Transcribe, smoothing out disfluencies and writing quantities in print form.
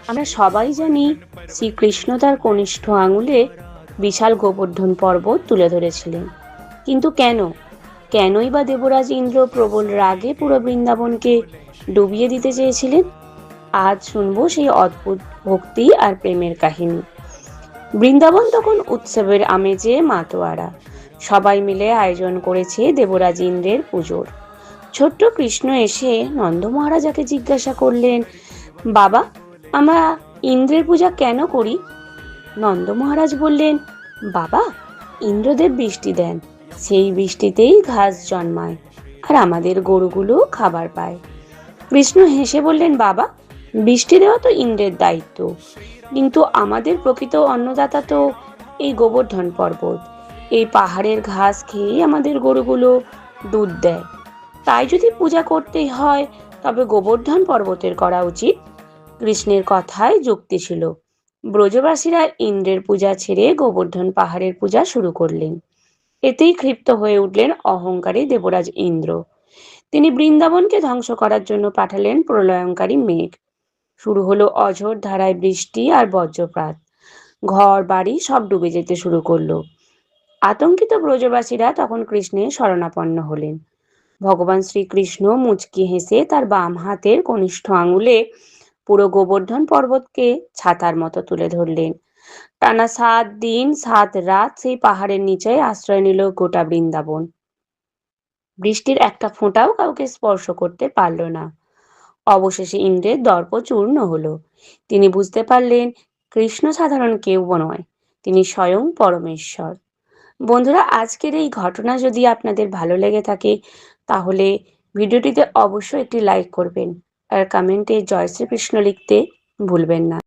আমরা সবাই জানি শ্রীকৃষ্ণ তার কনিষ্ঠ আঙুলে বিশাল গোবর্ধন পর্বত তুলে ধরেছিলেন। কিন্তু কেনই বা দেবরাজ ইন্দ্র প্রবল রাগে পুরো বৃন্দাবনকে ডুবিয়ে দিতে চেয়েছিলেন? আজ শুনবো সেই অদ্ভুত ভক্তি আর প্রেমের কাহিনী। বৃন্দাবন তখন উৎসবের আমেজে মাতোয়ারা। সবাই মিলে আয়োজন করেছে দেবরাজ ইন্দ্রের পুজোর। ছোট্ট কৃষ্ণ এসে নন্দ মহারাজাকে জিজ্ঞাসা করলেন, বাবা, আমরা ইন্দ্রের পূজা কেন করি? নন্দ মহারাজ বললেন, বাবা, ইন্দ্রদেব বৃষ্টি দেন, সেই বৃষ্টিতেই ঘাস জন্মায় আর আমাদের গরুগুলো খাবার পায়। কৃষ্ণ হেসে বললেন, বাবা, বৃষ্টি দেওয়া তো ইন্দ্রের দায়িত্ব, কিন্তু আমাদের প্রকৃত অন্নদাতা তো এই গোবর্ধন পর্বত। এই পাহাড়ের ঘাস খেয়েই আমাদের গরুগুলো দুধ দেয়। তাই যদি পূজা করতেই হয়, তবে গোবর্ধন পর্বতের করা উচিত। কৃষ্ণের কথায় যুক্তি ছিল। ব্রজবাসীরা ইন্দ্রের পূজা ছেড়ে গোবর্ধন পাহাড়ের পূজা শুরু করলেন। এতেই ক্ষিপ্ত হয়ে উঠলেন অহংকারী দেবরাজ ইন্দ্র। তিনি বৃন্দাবনকে ধ্বংস করার জন্য পাঠালেন প্রলয়ঙ্কারী মেঘ। শুরু হলো অঝোর ধারায় বৃষ্টি আর বজ্রপাত। ঘর বাড়ি সব ডুবে যেতে শুরু করলো। আতঙ্কিত ব্রজবাসীরা তখন কৃষ্ণের শরণাপন্ন হলেন। ভগবান শ্রীকৃষ্ণ মুচকি হেসে তার বাম হাতের কনিষ্ঠ আঙুলে পুরো গোবর্ধন পর্বতকে ছাতার মতো তুলে ধরলেন। টানা 7 দিন 7 রাত সেই পাহাড়ের নিচে আশ্রয় নিল গোটা বৃন্দাবন। বৃষ্টির একটা ফোঁটাও কাউকে স্পর্শ করতে পারল না। অবশেষে ইন্দ্রের দর্প চূর্ণ হলো। তিনি বুঝতে পারলেন, কৃষ্ণ সাধারণ কেউ নয়, তিনি স্বয়ং পরমেশ্বর। বন্ধুরা, আজকের এই ঘটনা যদি আপনাদের ভালো লেগে থাকে, তাহলে ভিডিওটিতে অবশ্যই একটি লাইক করবেন আর কমেন্টে জয় শ্রীকৃষ্ণ লিখতে ভুলবেন না।